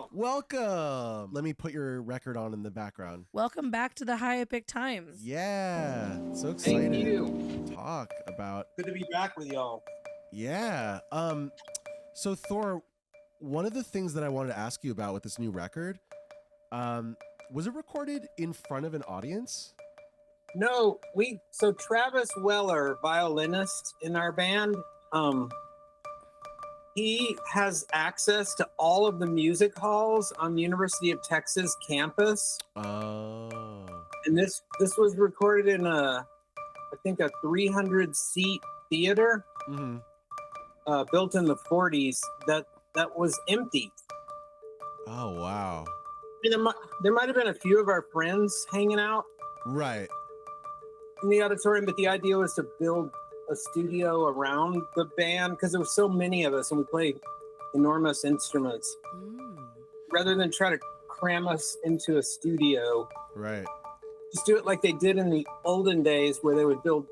Wow. Welcome. Let me put your record on in the background. Welcome back to the High Epic Times. Yeah. So excited Thank you. to talk about. Good to be back with y'all. Yeah. So Thor, one of the things that I wanted to ask you about with this new record, was it recorded in front of an audience? No, so Travis Weller, violinist in our band, he has access to all of the music halls on University of Texas campus. Oh. And this was recorded in I think a 300 seat theater, built in the 40s that was empty. Oh, wow. I mean, there might have been a few of our friends hanging out Right. in the auditorium, but the idea was to build a studio around the band because there were so many of us and we play enormous instruments. Rather than try to cram us into a studio, Right. just do it like they did in the olden days where they would build,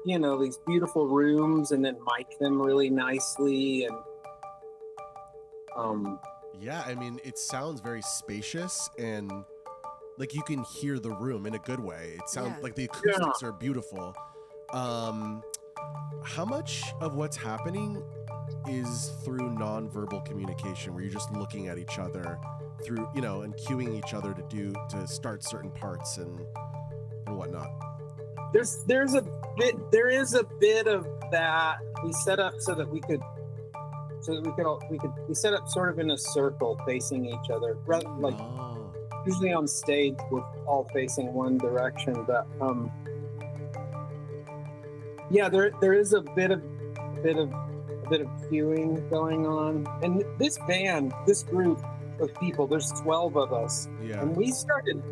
these beautiful rooms and then mic them really nicely. And Yeah, I mean, it sounds very spacious and like you can hear the room in a good way. It sounds like the acoustics are beautiful. How much of what's happening is through nonverbal communication where you're just looking at each other through, and cueing each other to start certain parts and whatnot? there is a bit of that. We set up we set up sort of in a circle facing each other, usually on stage we're all facing one direction, but there is a bit of cueing going on. And this group of people, there's 12 of us, and we started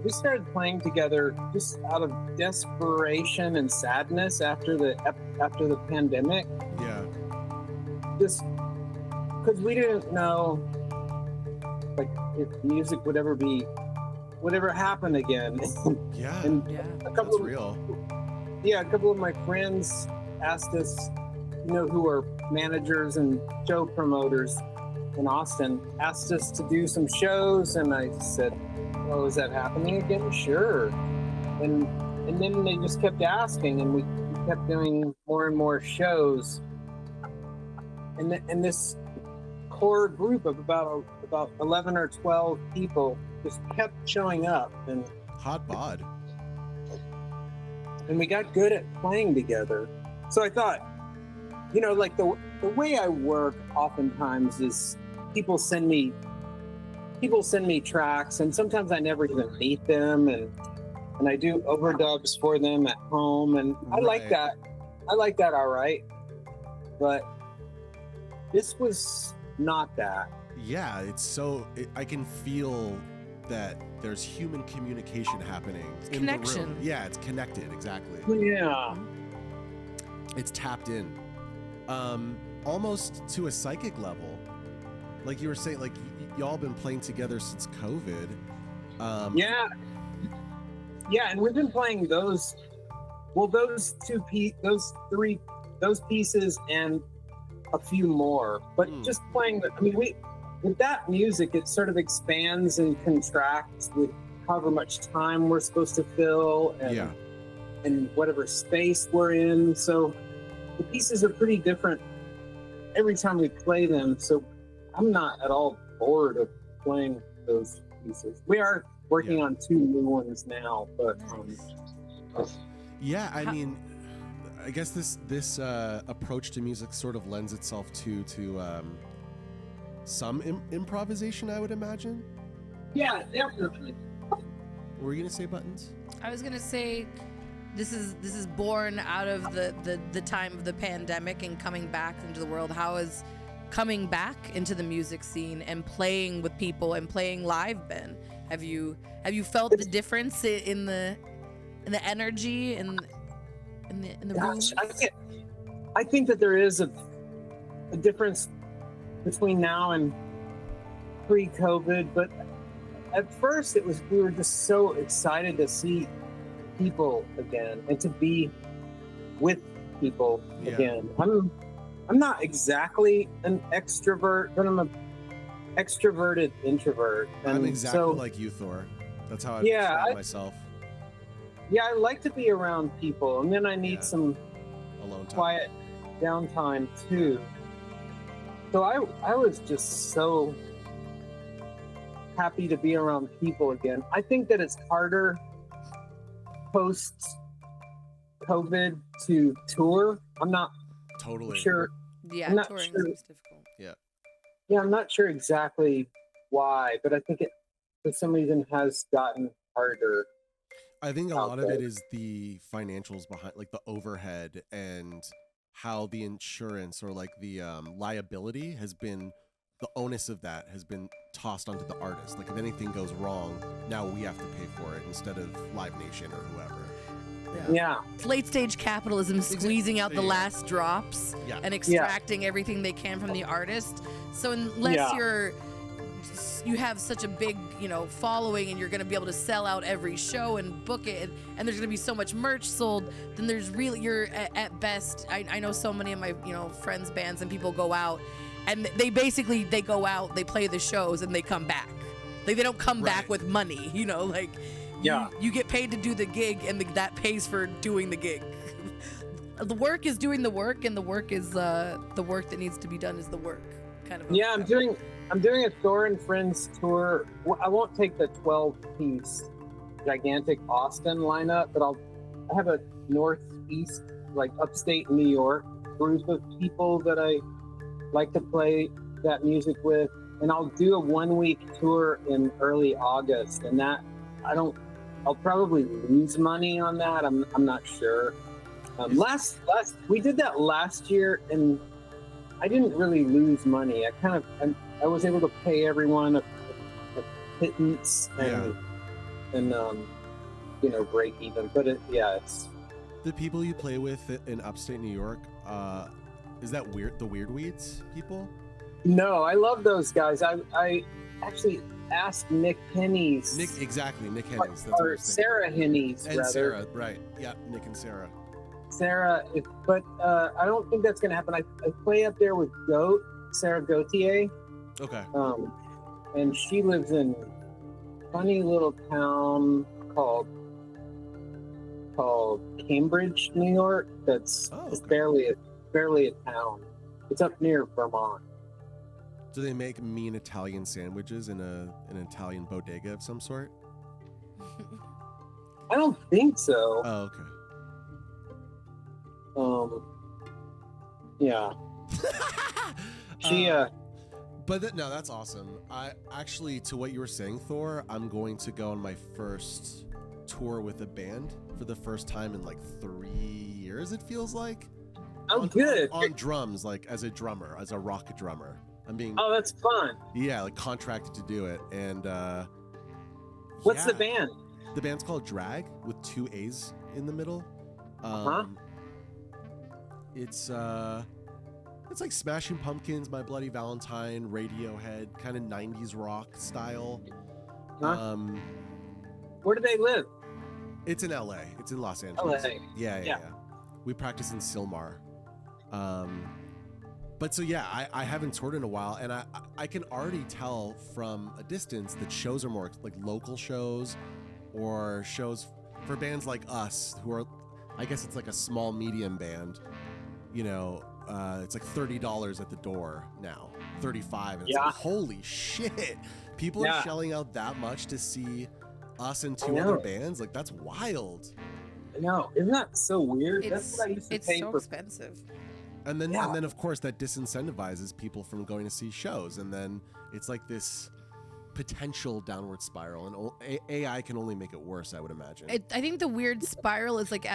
playing together just out of desperation and sadness after the pandemic. Just because we didn't know if music would ever happen again. A couple of my friends asked us, who are managers and show promoters in Austin, asked us to do some shows, and I said, "Oh, is that happening again?" Sure. And then they just kept asking, and we kept doing more and more shows. And this core group of about 11 or 12 people just kept showing up, and hot bod. And we got good at playing together. So I thought, the way I work oftentimes is people send me tracks, and sometimes I never even meet them, and I do overdubs for them at home, and I like that. I like that all right. But this was not that. Yeah, I can feel that there's human communication happening in Connection. the room. Yeah, it's connected, exactly. Yeah. It's tapped in. Almost to a psychic level. Like you were saying, like y'all been playing together since COVID. Yeah, and we've been playing those pieces and a few more, but just playing with that music, it sort of expands and contracts with however much time we're supposed to fill and whatever space we're in. So the pieces are pretty different every time we play them. So I'm not at all bored of playing those pieces. We are working on 2 new ones now, but I mean, I guess this approach to music sort of lends itself to some improvisation, I would imagine. Yeah, definitely. Were you gonna say, Buttons? I was gonna say this is born out of the time of the pandemic and coming back into the world. How is coming back into the music scene and playing with people and playing live been? Have you felt the difference in the energy and in the room? I think that there is a difference between now and pre-COVID, but at first we were just so excited to see people again and to be with people again. I'm not exactly an extrovert, but extroverted introvert. And I'm exactly so, like you, Thor. That's how I Yeah, describe myself. yeah, I like to be around people, and then I need some Alone time. quiet downtime too. So I was just so happy to be around people again. I think that it's harder post COVID to tour. I'm not Totally. sure. Yeah, I'm not touring sure. seems difficult. Yeah, I'm not sure exactly why, but I think it for some reason has gotten harder. I think a out lot of there. it is the financials behind, like the overhead and how the insurance or like the liability has been, the onus of that has been tossed onto the artist. Like if anything goes wrong, now we have to pay for it instead of Live Nation or whoever. Yeah, It's late stage capitalism squeezing out the Yeah. last drops Yeah. and extracting everything they can from the artist. So unless Yeah. you have such a big, following and you're going to be able to sell out every show and book it and there's going to be so much merch sold, then there's really, you're at best, I know so many of my, friends, bands and people go out and they go out, they play the shows and they come back. Like they don't come back Right. with money, Yeah. You get paid to do the gig and that pays for doing the gig. The work is doing the work and the work is the work that needs to be done is the work. Kind of. Yeah, I'm doing a Thor and Friends tour. I won't take the 12-piece gigantic Austin lineup, but I have a northeast, like upstate New York group of people that I like to play that music with, and I'll do a 1-week tour in early August, and that I'll probably lose money on that. I'm not sure. We did that last year, and I didn't really lose money. I was able to pay everyone a pittance and break even. But it's The people you play with in upstate New York, is that the Weird Weeds people? no, I love those guys. I actually asked Nick Hennies. Nick Hennies. That's what I Or was thinking. Sarah Hennies, And rather. Sarah, right. Yeah, Nick and Sarah. Sarah, but I don't think that's going to happen. I play up there with Sarah Gauthier, Okay. and she lives in a funny little town called Cambridge, New York. That's Oh, it's barely a town. It's up near Vermont. Do they make mean Italian sandwiches in an Italian bodega of some sort? I don't think so. Oh, okay. Yeah. She No, that's awesome. I actually, to what you were saying, Thor, I'm going to go on my first tour with a band for the first time in like 3 years, it feels like. good. On drums, like as a drummer, as a rock drummer. I'm being Oh, that's fun. like contracted to do it. And What's the band? The band's called Drag with 2 A's in the middle. It's like Smashing Pumpkins, My Bloody Valentine, Radiohead, kind of 90s rock style. Huh? Where do they live? It's in LA. It's in Los Angeles. LA. Yeah. We practice in Silmar. But so yeah, I haven't toured in a while, and I can already tell from a distance that shows are more like local shows or shows for bands like us who are, I guess it's like a small medium band. It's like $30 at the door now, $35. And it's like, holy shit! People are shelling out that much to see us and 2 other bands. Like that's wild. I know. Isn't that so weird? That's what I used to pay so for. expensive. And then of course that disincentivizes people from going to see shows, and then it's like this potential downward spiral, and AI can only make it worse, I would imagine. I think the weird spiral is like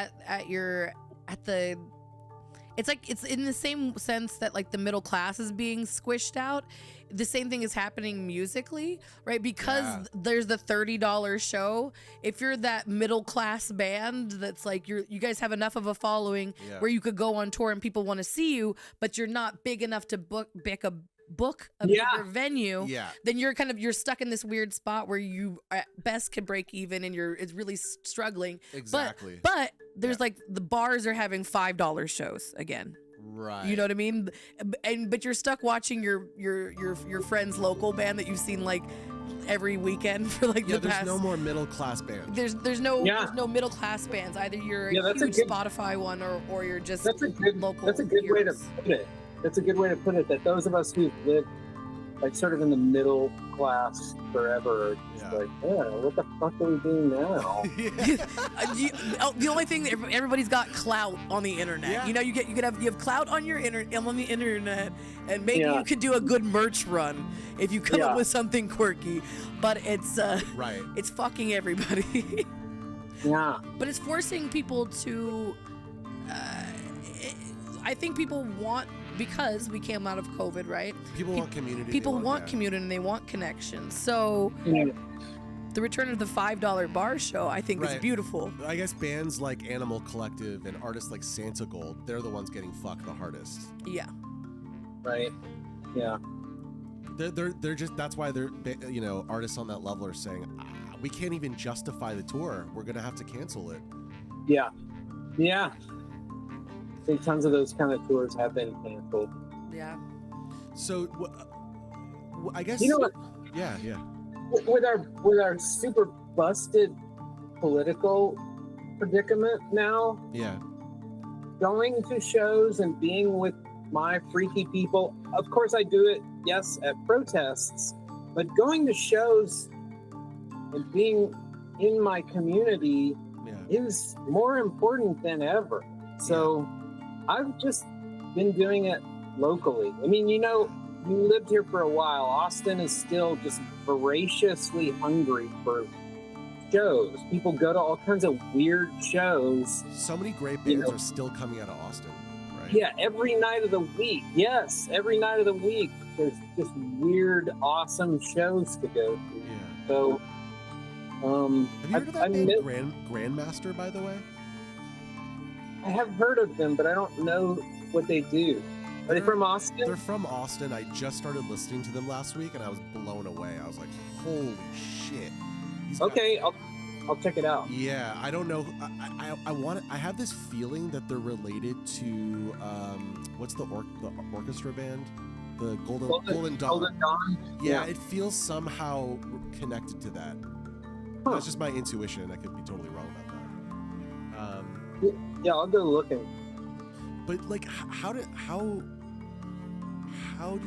it's in the same sense that like the middle class is being squished out. The same thing is happening musically, right? Because there's the $30 show. If you're that middle class band that's like you guys have enough of a following where you could go on tour and people want to see you, but you're not big enough to book a bigger venue, then you're stuck in this weird spot where you at best can break even and it's really struggling. Exactly. But there's like the bars are having $5 shows again. Right. You know what I mean? But you're stuck watching your friend's local band that you've seen like every weekend for like the past. There's no more middle class bands. There's no middle class bands. Either you're a huge Spotify one or you're just local. That's a good way to put it. That's a good way to put it. That those of us who've lived like sort of in the middle class forever, just like, what the fuck are we doing now? The only thing that everybody's got clout on the internet. Yeah. You know, you have clout on your on the internet, and maybe you could do a good merch run if you come up with something quirky. But it's right. It's fucking everybody. Yeah. But it's forcing people to. I think people want. Because we came out of COVID, right? People want community. People want community and they want connection. So the return of the $5 bar show, I think, is beautiful. I guess bands like Animal Collective and artists like Santa Gold, they're the ones getting fucked the hardest. Yeah. Right. Yeah. They're just, that's why they're, you know, artists on that level are saying, we can't even justify the tour. We're going to have to cancel it. Yeah. Yeah. I think tons of those kind of tours have been canceled. Yeah. So, I guess. You know what? Yeah. With our super busted political predicament now. Yeah. Going to shows and being with my freaky people. Of course, I do it. Yes, at protests, but going to shows and being in my community is more important than ever. So. I've just been doing it locally. I mean, you know, you lived here for a while. Austin is still just voraciously hungry for shows. People go to all kinds of weird shows. So many great bands are still coming out of Austin, right? Yeah, every night of the week. Yes, every night of the week. There's just weird, awesome shows to go to. Yeah. So, have you heard of that band, Grandmaster, by the way? I have heard of them, but I don't know what they do. Are they from Austin? They're from Austin. I just started listening to them last week, and I was blown away. I was like, holy shit. I'll check it out. Yeah, I don't know. I have this feeling that they're related to, what's the orchestra band? The Golden Dawn. Golden Dawn? Yeah, it feels somehow connected to that. Huh. That's just my intuition. I could be totally wrong about that. Yeah, I'll go looking. But like, how do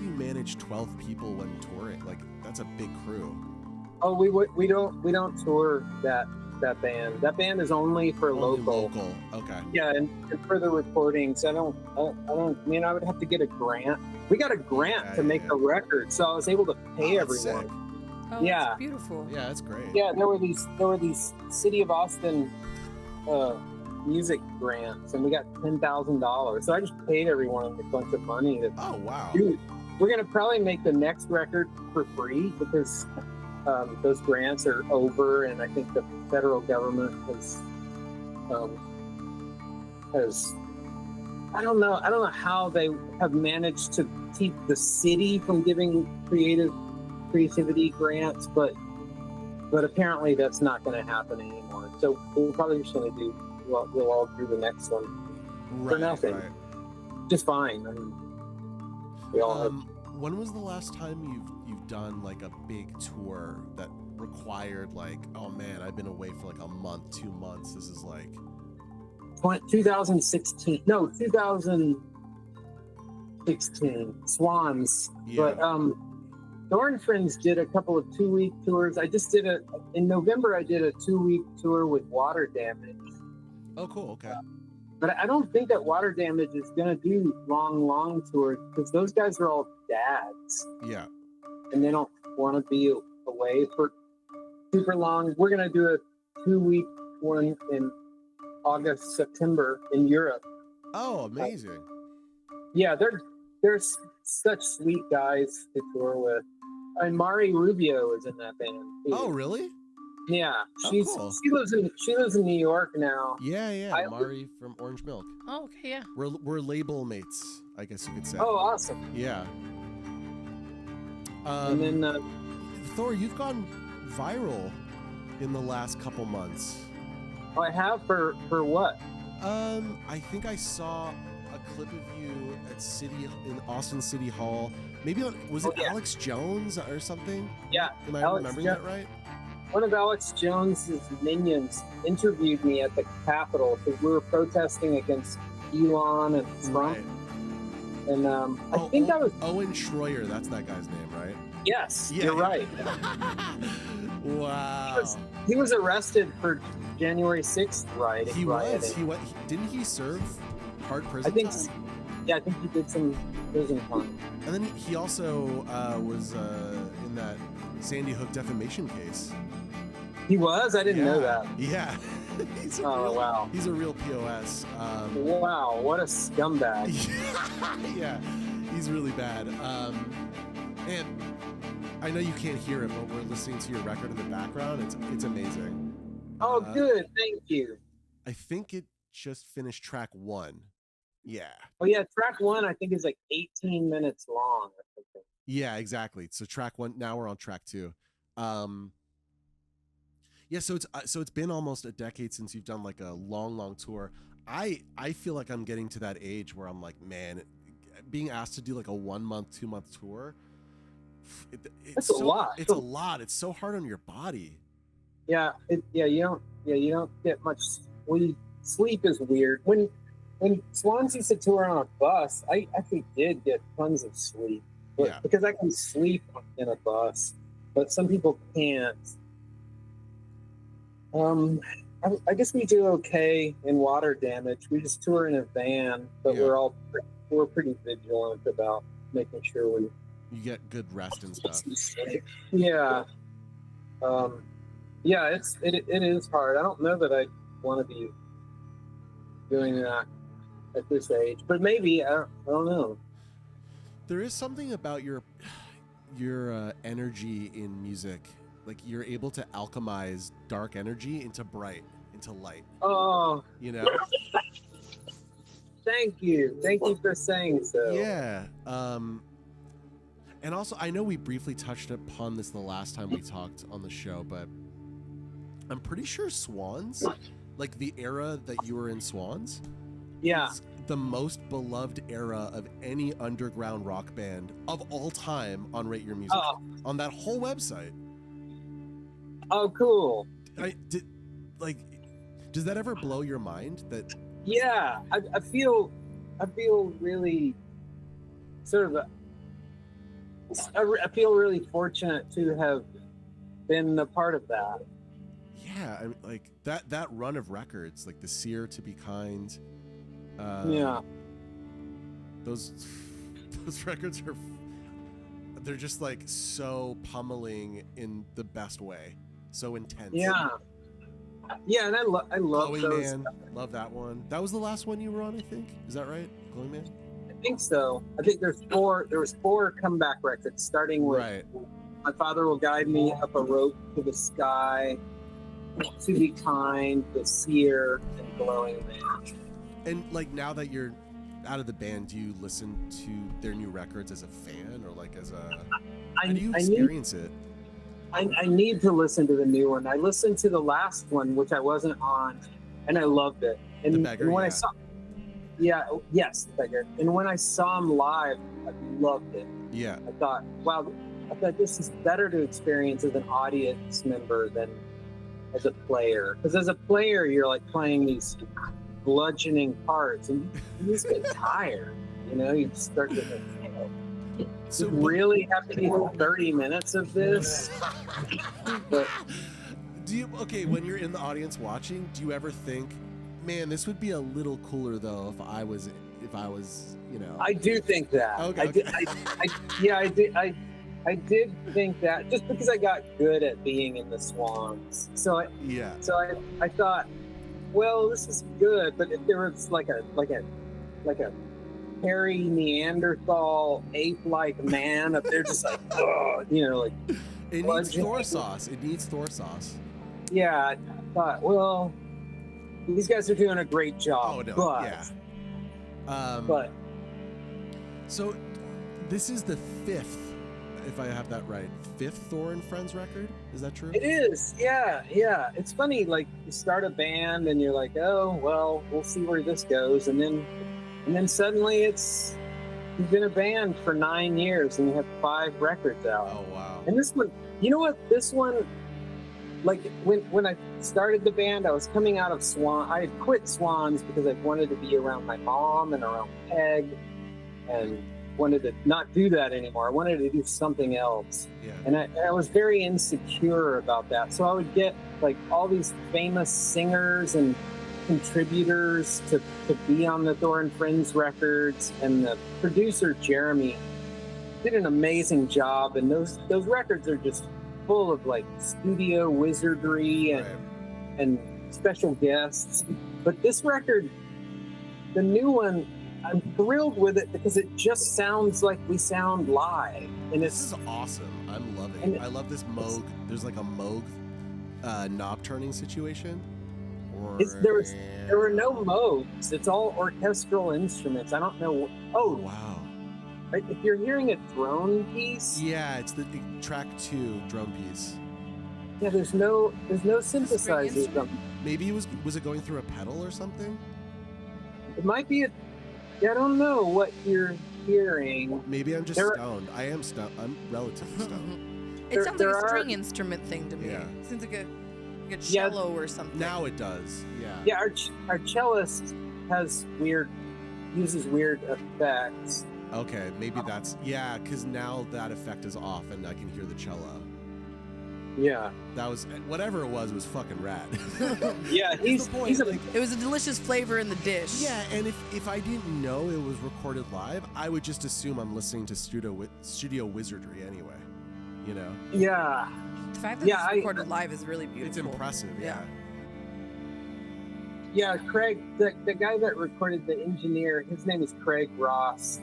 you manage 12 people when touring? Like, that's a big crew. Oh, we don't tour that band. That band is only for local. Okay. Yeah, and for the recordings, I don't. I mean, I would have to get a grant. We got a grant to make a record, so I was able to pay everyone. Sick. Oh, that's beautiful. Yeah, that's great. Yeah, there were these City of Austin music grants, and we got $10,000. So I just paid everyone a bunch of money. Oh wow! Dude, we're gonna probably make the next record for free because those grants are over, and I think the federal government has I don't know how they have managed to keep the city from giving creativity grants, but apparently that's not going to happen anymore. So we're probably just going to do. We'll all do the next one for nothing. Right. Just fine. I mean, we all have. When was the last time you've done like a big tour that required like, oh man, I've been away for like a month, 2 months. This is like 2016. No, 2016. Swans. Yeah. But Thor Friends did a couple of 2-week tours. I just did in November. I did a 2-week tour with Water Damage. Oh, cool. Okay. But I don't think that Water Damage is going to do long tours because those guys are all dads. Yeah. And they don't want to be away for super long. We're going to do a 2-week one in August, September in Europe. Oh, amazing. Yeah, they're such sweet guys to tour with. And Mari Rubio is in that band too. Oh, really? Yeah, cool. She lives in New York now. Yeah. Mari from Orange Milk. Oh, okay, yeah. We're label mates, I guess you could say. Oh, awesome. Yeah. And then Thor, you've gone viral in the last couple months. I have for what? I think I saw a clip of you at in Austin City Hall. Maybe was it Alex Jones or something? Yeah. Am I remembering that right? One of Alex Jones's minions interviewed me at the Capitol because we were protesting against Elon and Trump. Right. And I think that was Owen Schroyer. That's that guy's name, right? Yes, Yeah. you're right. Wow. He was arrested for January 6th rioting. He was. Didn't he serve hard prison I think. time? Yeah, I think he did some prison time. And then he also was in that Sandy Hook defamation case. He was? I didn't know that. Yeah. Wow. He's a real POS. Wow, what a scumbag. Yeah, he's really bad. And I know you can't hear it, but we're listening to your record in the background. It's amazing. Oh, good. Thank you. I think it just finished track 1. Yeah. Oh, yeah. Track 1, I think, is like 18 minutes long. Yeah, exactly. So track 1. Now we're on track 2. Yeah. So it's been almost a decade since you've done like a long tour. I feel like I'm getting to that age where I'm like, man, being asked to do like a 1 month, 2 month tour. It's a lot. It's a lot. It's so hard on your body. Yeah. You don't get much sleep. Sleep is weird. When Swans used to tour on a bus, I actually did get tons of sleep, because I can sleep in a bus, but some people can't. I guess we do okay in water damage. We just tour in a van, but we're pretty vigilant about making sure you get good rest and stuff. Yeah. It is hard. I don't know that I want to be doing that at this age, but maybe I don't know. There is something about your energy in music, like you're able to alchemize dark energy into light. Oh, thank you for saying so. Yeah. And also, I know we briefly touched upon this the last time we talked on the show, but I'm pretty sure Swans, like the era that you were in Swans, is the most beloved era of any underground rock band of all time on Rate Your Music, on that whole website. Oh, cool. Does that ever blow your mind? That I feel really sort of I feel really fortunate to have been a part of that. Yeah, I mean, like that run of records, like the Seer, To Be Kind. Those records they're just like so pummeling in the best way, so intense. Yeah, and I love Glowing those. Man, love that one. That was the last one you were on, I think. Is that right, Glowing Man? I think so. I think there was 4 comeback records, starting with My Father Will Guide Me, Up a Rope to the Sky, To Be Kind, The Seer, and Glowing Man. And like, now that you're out of the band, do you listen to their new records as a fan, or like as a how do you experience it? I need to listen to the new one. I listened to the last one, which I wasn't on, and I loved it. And, The Beggar, and when I saw The Beggar. And when I saw him live, I loved it. Yeah. I thought, wow, this is better to experience as an audience member than as a player. Because as a player, you're like playing these bludgeoning parts, and you just get tired. You start to think, so really have to be 30 minutes of this? But when you're in the audience watching, do you ever think, man, this would be a little cooler though if I was I do think that. Okay. I did think that, just because I got good at being in the Swans. So I thought, well, this is good, but if there was like a hairy Neanderthal ape-like man up there, just like, like it needs Thor sauce. Yeah, I thought, well, these guys are doing a great job. But so this is the 5th, if I have that right, 5th Thor and Friends record. Is that true? It is. Yeah. It's funny, like you start a band and you're like, oh, well, we'll see where this goes. And then And then suddenly he's been a band for 9 years and we have 5 records out. Oh, wow. And this one, you know what? This one, like when I started the band, I was coming out of Swans. I had quit Swans because I wanted to be around my mom and around Peg, and wanted to not do that anymore. I wanted to do something else. Yeah. And I was very insecure about that. So I would get like all these famous singers and contributors to be on the Thor Friends records, and the producer Jeremy did an amazing job, and those records are just full of like studio wizardry and special guests. But this record, the new one, I'm thrilled with it because it just sounds like we sound live, and this is awesome. I'm loving it. I love this Moog. There's like a Moog knob turning situation. There were no Moogs. It's all orchestral instruments. I don't know. Oh wow! If you're hearing a drone piece, yeah, it's the track 2 drone piece. Yeah, there's no synthesizers. Maybe was it going through a pedal or something? It might be I don't know what you're hearing. Maybe I'm just stoned. I am stoned. I'm relatively stoned. It sounds like a string instrument thing to me. Yeah. It seems like a cello or something. Now it does. Yeah. Yeah, our cellist uses weird effects. Okay, maybe that's because now that effect is off and I can hear the cello. Yeah. That was whatever it was fucking rad. Yeah, it was a delicious flavor in the dish. Yeah, and if I didn't know it was recorded live, I would just assume I'm listening to studio wizardry anyway. You know? Yeah. The fact that it's recorded live is really beautiful. It's impressive, yeah. Yeah, Craig, the guy that recorded, the engineer, his name is Craig Ross.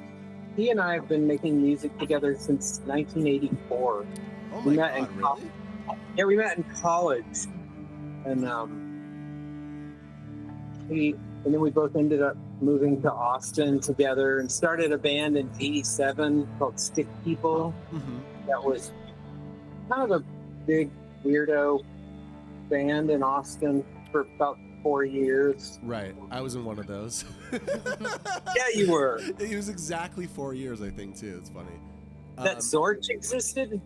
He and I have been making music together since 1984. Oh my God, really? Yeah, we met in college, and then we both ended up moving to Austin together and started a band in '87 called Stick People. Mm-hmm. That was kind of a big weirdo band in Austin for about 4 years. Right, I was in one of those. Yeah, you were. It was exactly 4 years, I think, too. It's funny. That Zorch existed?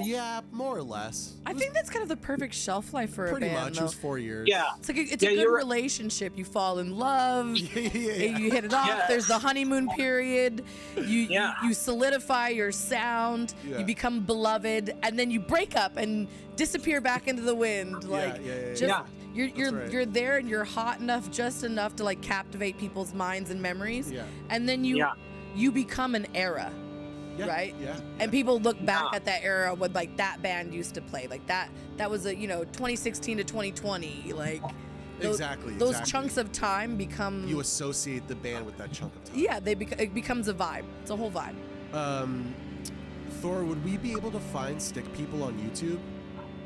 Yeah, more or less. I think that's kind of the perfect shelf life for a band. Pretty much, it was 4 years. Yeah. It's a good relationship. You fall in love. You hit it off. Yeah. There's the honeymoon period. You solidify your sound. Yeah. You become beloved, and then you break up and disappear back into the wind. You're there and you're hot enough, just enough to like captivate people's minds and memories. Yeah. And then you become an era. Yeah, right? Yeah. And people look back at that era when like that band used to play. Like that was 2016 to 2020. Like those chunks of time become. You associate the band with that chunk of time. Yeah, it becomes a vibe. It's a whole vibe. Thor, would we be able to find Stick People on YouTube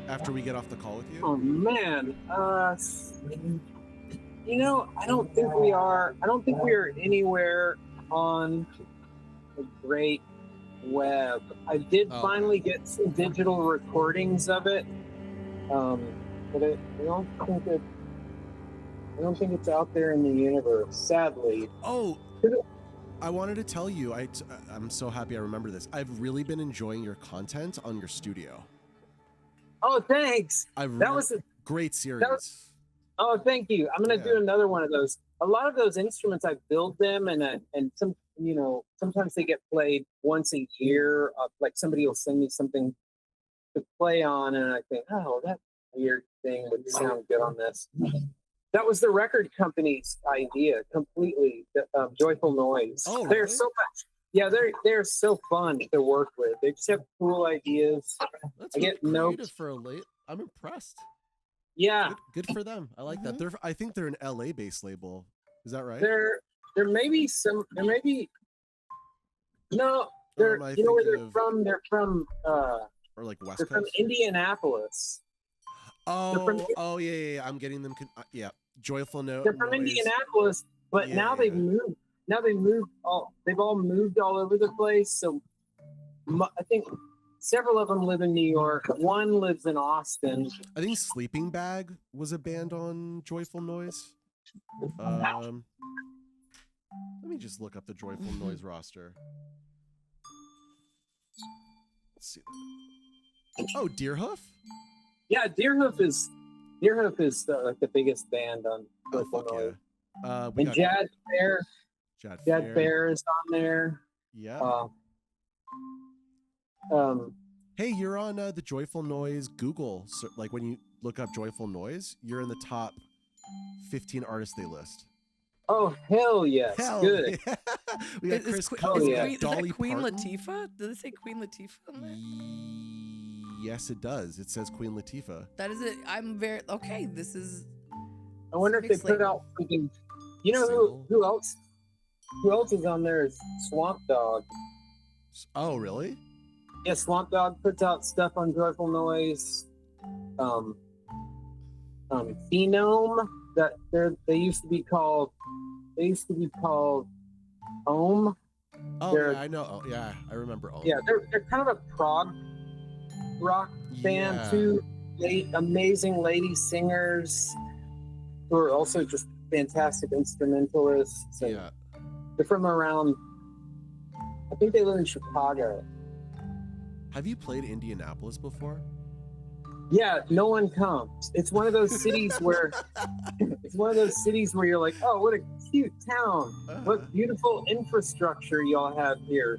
after we get off the call with you? Oh man, I don't think we are. I don't think we are anywhere on the great web. I did finally get some digital recordings of it, but I don't think it's out there in the universe, sadly. Oh, I wanted to tell you, I'm so happy I remember this. I've really been enjoying your content on your studio. Oh, thanks. That was a great series. Oh, thank you. I'm gonna do another one of those. A lot of those instruments, I build them, and some, sometimes they get played once a year. Like somebody will send me something to play on, and I think, oh, that weird thing would sound good on this. That was the record company's idea, completely. Joyful Noise. Oh, really? They're so much. Yeah, they're so fun to work with. They just have cool ideas. That's notes for a late. I'm impressed. Yeah, good for them. I like that. I think they're an LA-based label. Is that right? There may be some. There may be. No, they're. You know where they're from? They're from. Or like West Coast. They're from Indianapolis. Oh, yeah. I'm getting them. Yeah, Joyful Noise. They're from Indianapolis, but now they've moved. Now they've all moved all over the place. So I think several of them live in New York. One lives in Austin. I think Sleeping Bag was a band on Joyful Noise. Let me just look up the Joyful Noise roster. Let's see. Oh, Deerhoof? Yeah, Deerhoof is the biggest band on Joyful Noise. Yeah. And Jad Fair is on there. Yeah. Hey, you're on the Joyful Noise Google. So, like when you look up Joyful Noise, you're in the top 15 artists they list. Oh, hell yes. Good. Yeah. We got Chris Dolly is that Queen Parton. Latifah? Did it say Queen Latifah on there? Yes, it does. It says Queen Latifah. That is it. I'm very okay. This is. I wonder if they put out something. You know who else? Who else is on there? Is Swamp Dogg. Oh, really? Yeah, Swamp Dogg puts out stuff on Joyful Noise. Phenome that they used to be called Ohm. Oh, yeah, I know. Oh, yeah, I remember Ohm. Yeah, they're kind of a prog rock band too. Amazing lady singers who are also just fantastic instrumentalists. Yeah. They're from around, I think they live in Chicago. Have you played Indianapolis before? Yeah, no one comes. It's one of those cities where you're like, oh, what a cute town. What beautiful infrastructure y'all have here.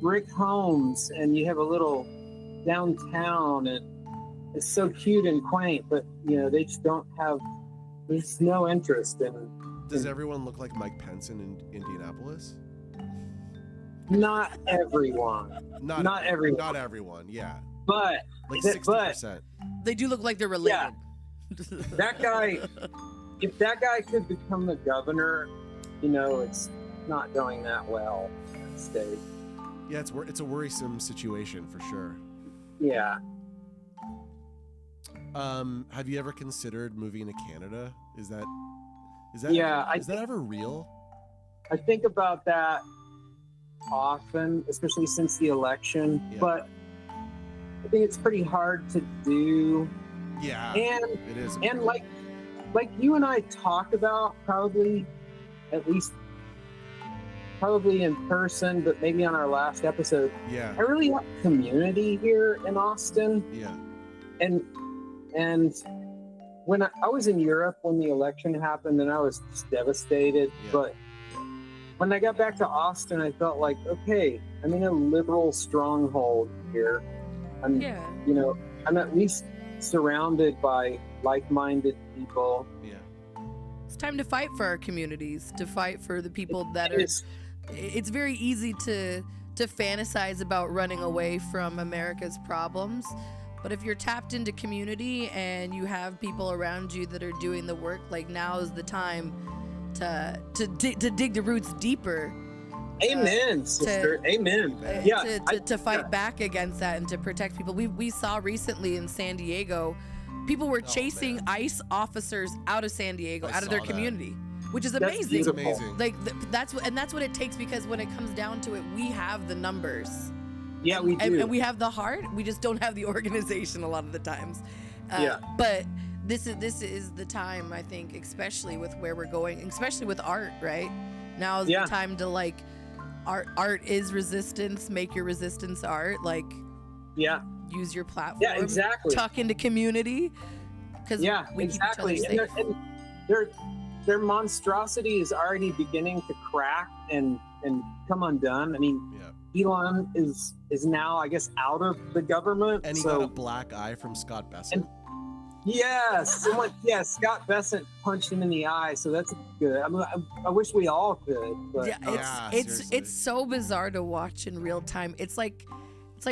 Brick homes, and you have a little downtown, and it's so cute and quaint, but they just don't have, there's no interest in. Does everyone look like Mike Pence in Indianapolis? Not everyone. Not everyone. Not everyone, yeah. But like 60%. They do look like they're related. Yeah. That guy, if that guy could become the governor, it's not going that well in the state. Yeah, it's a worrisome situation for sure. Yeah. Have you ever considered moving to Canada? Is that ever real? I think about that often, especially since the election, but I think it's pretty hard to do. Yeah, and it is. And like you and I talked about, probably in person, but maybe on our last episode. Yeah, I really have community here in Austin. Yeah, and when I was in Europe when the election happened, and I was just devastated. Yeah. But when I got back to Austin, I felt like, okay, I'm in a liberal stronghold here. I'm at least surrounded by like-minded people. Yeah. It's time to fight for our communities, to fight for the people that are. It's very easy to fantasize about running away from America's problems, but if you're tapped into community and you have people around you that are doing the work, like now is the time to dig the roots deeper. Amen, sister. Amen. To fight back against that and to protect people. We saw recently in San Diego, people were chasing ICE officers out of San Diego, out of their community, which is amazing. That's amazing. Like that's what it takes, because when it comes down to it, we have the numbers. Yeah, we do. And we have the heart. We just don't have the organization a lot of the times. But this is the time, I think, especially with where we're going, especially with art, right? Now is the time to art is resistance. Make your resistance art. Use your platform. Yeah, exactly. Tuck into community. Because exactly. And their monstrosity is already beginning to crack and come undone. I mean, Elon is now, I guess, out of the government. And he got a black eye from Scott Bessent. Scott Bessent punched him in the eye, so that's good. I wish we all could. But, it's so bizarre to watch in real time. It's like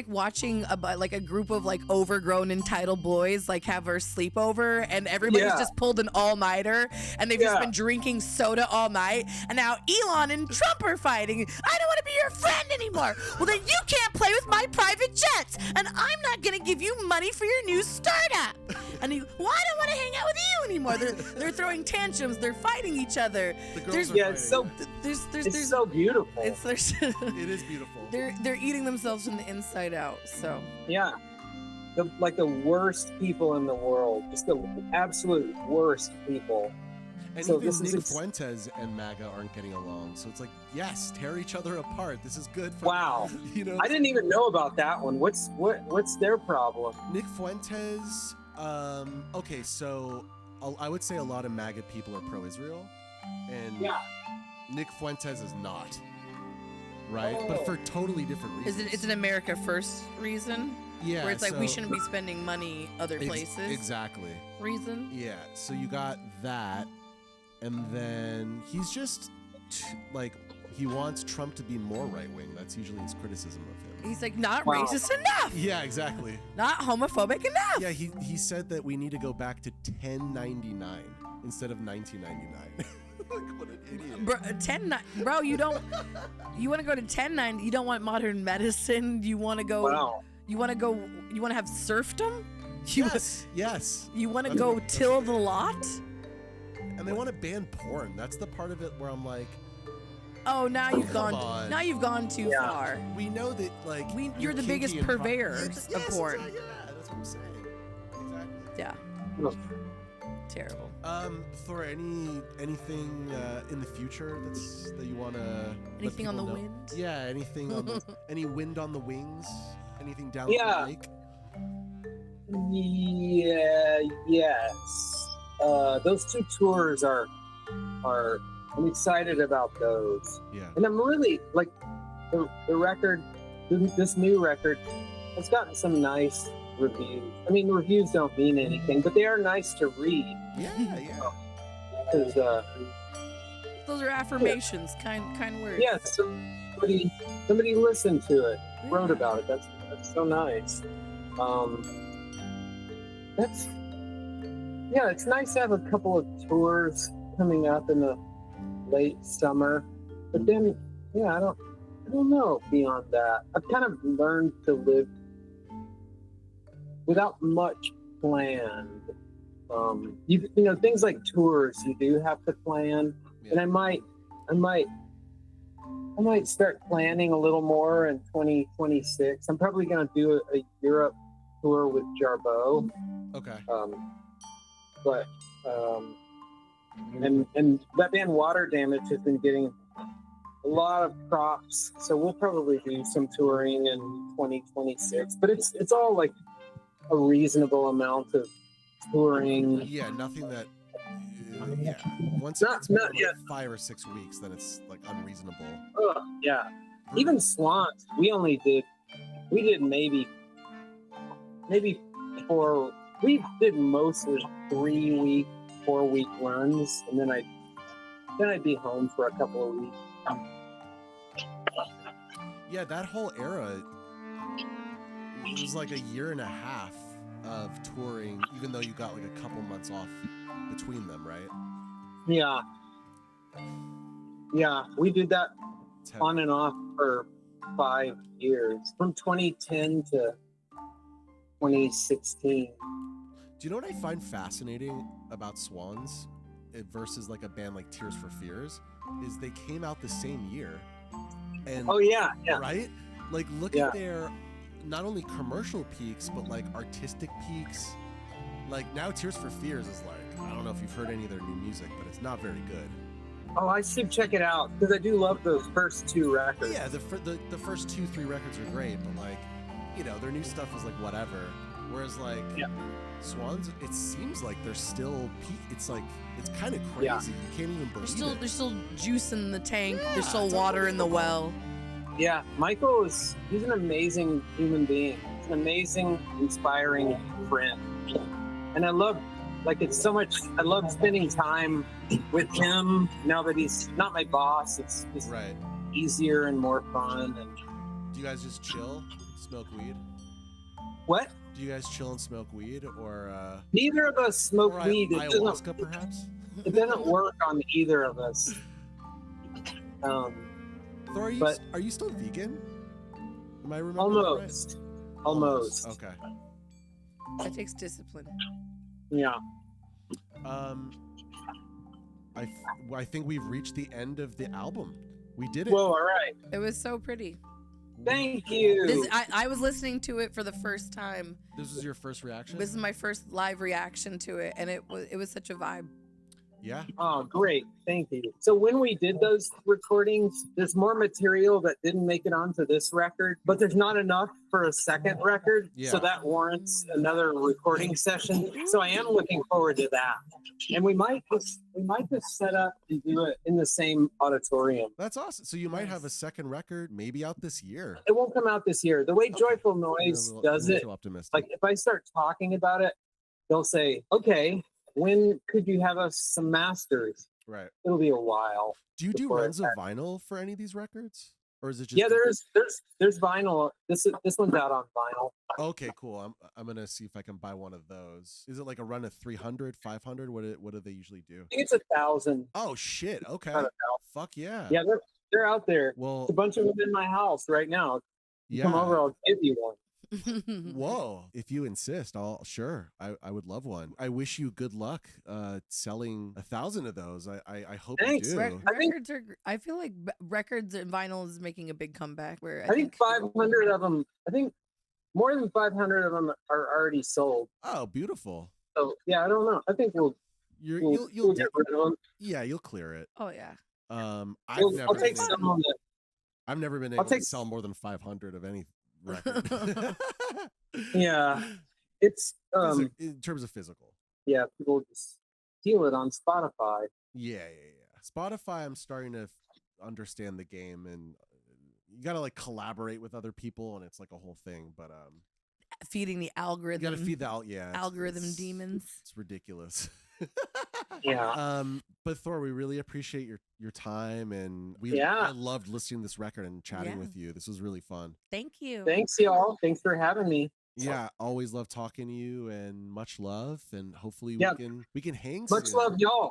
watching a group of overgrown entitled boys have our sleepover, and everybody's just pulled an all-nighter, and they've just been drinking soda all night, and now Elon and Trump are fighting. I don't want to be your friend anymore. Well, then you can't play with my private jets, and I'm not gonna give you money for your new startup. And I don't want to hang out with you anymore. They're throwing tantrums. They're fighting each other. The girls are fighting. It's so beautiful. It is beautiful. They're eating themselves from the inside out. So the worst people in the world, just the absolute worst people. And So even this Nick is Fuentes and MAGA aren't getting along. So it's like, yes, tear each other apart. This is good for wow. you know. I didn't even know about that one. What's their problem? Nick Fuentes. Okay, so I would say a lot of MAGA people are pro-Israel, and Yeah. Nick Fuentes is not. Right, Oh. but for totally different reasons. It's an America First reason? Yeah, Where it's like, so- we shouldn't be spending money other places. Exactly. Reason? Yeah, so you got that, and then he's just like, he wants Trump to be more right wing. That's usually his criticism of him. He's like, not Wow. racist enough. Yeah, exactly. Not homophobic enough. Yeah, he said that we need to go back to 1099 instead of 1999. Like, what an idiot. Bro, you don't. You want to go to 1090. You don't want modern medicine. You want to go. Wow. You want to go. You want to have serfdom. Yes. You want to That's go what- till the lot. And they want to ban porn. That's the part of it where I'm like, Oh, now you've Come gone. on. Now you've gone too Yeah. far. we know that, like, You're the kinky biggest and purveyor Yes, of porn. Yeah, that's what I'm saying. Exactly. Yeah. Look, Terrible. Thor, anything in the future that you wanna? let Anything on people the know? wind? Yeah, anything on the, any wind on the wings? Anything down Yeah. the lake? Yeah, yes. Those two tours are I'm excited about those. Yeah. And I'm really like the record, this new record has gotten some nice reviews. I mean, reviews don't mean anything, but they are nice to read Yeah. because Those are affirmations. Kind words. yeah, somebody listened to it, wrote about it. That's so nice. It's nice to have a couple of tours coming up in the late summer, but then I don't know beyond that. I've kind of learned to live without much planned. You know, things like tours you do have to plan, and I might start planning a little more in 2026. I'm probably going to do a Europe tour with Jarbo. Okay. And that band Water Damage has been getting a lot of props, so we'll probably do some touring in 2026. But it's all like a reasonable amount of touring. Yeah, nothing that. Yeah. Once Not- it's been not like yet. 5 or 6 weeks, then it's like unreasonable. Yeah. Even Swans, we did maybe 4. We did mostly 3-week, 4-week runs, and then I'd be home for a couple of weeks. Yeah, that whole era, it was like a year and a half of touring, even though you got like a couple months off between them, right? Yeah, we did that It's heavy. on and off for 5 years, from 2010 to 2016. Do you know what I find fascinating about Swans versus like a band like Tears for Fears is they came out the same year. And Oh yeah. right? Like look Yeah. at their not only commercial peaks but like artistic peaks. Like now Tears for Fears is like, I don't know if you've heard any of their new music, but it's not very good. Oh, I should check it out because I do love those first 2 records. Yeah, the first 2-3 records are great, but like, you know, their new stuff is like whatever. Whereas like Swans, it seems like they're still peak. It's like it's kind of crazy. Yeah. You can't even believe it. There's still juice in the tank. Yeah, There's still it's water in the well. Yeah, Michael he's an amazing human being. He's an amazing, inspiring friend. And I love spending time with him now that he's not my boss. It's just Right. easier and more fun. And Do you guys just chill, smoke weed? what? Do you guys chill and smoke weed, or Neither of us smoke or weed. ayahuasca perhaps? It doesn't work on either of us. Thor, but- are you still vegan? Am I remembering that right? Almost. Okay. That takes discipline. Yeah. I think we've reached the end of the album. We did it. Whoa, all right. It was so pretty. Thank you. I was listening to it for the first time. This was your first reaction? This is my first live reaction to it, and it was such a vibe. Yeah. Oh, great. Thank you. So when we did those recordings, there's more material that didn't make it onto this record, but there's not enough for a second record. Yeah. So that warrants another recording session. So I am looking forward to that. And we might just set up and do it in the same auditorium. That's awesome. So you might have a second record maybe out this year. It won't come out this year. The way Joyful Noise does it, optimistic. like if I start talking about it, they'll say, okay, when could you have us some masters? Right. It'll be a while. Do you do runs of vinyl for any of these records? Or is it just... Yeah, there's vinyl. This one's out on vinyl. Okay, cool. I'm gonna see if I can buy one of those. Is it like a run of 300, 500? What do they usually do? I think it's 1,000. Oh shit. Okay. Fuck yeah. Yeah, they're out there. Well, there's a bunch of them in my house right now. Yeah. Come over, I'll give you one. Whoa, if you insist, I would love one. I wish you good luck selling 1,000 of those. I hope Thanks. you do. I feel like records and vinyl is making a big comeback. Where I think 500 of them. I think more than 500 of them are already sold. Oh, beautiful. So yeah, I don't know. I think we'll get rid of them. Yeah, you'll clear it. Oh yeah. I'll take some on that. I've never been able to sell more than 500 of any record. Yeah, it's in terms of physical. Yeah, people just steal it on Spotify. Yeah. Spotify, I'm starting to understand the game, and you gotta like collaborate with other people, and it's like a whole thing. But feeding the algorithm. You gotta feed the algorithm demons. It's ridiculous. Yeah. But Thor, we really appreciate your time, and I loved listening to this record and chatting with you. This was really fun. Thank you. Thanks, y'all. Thanks for having me. Yeah, always love talking to you, and much love, and hopefully we can hang much soon. love, y'all.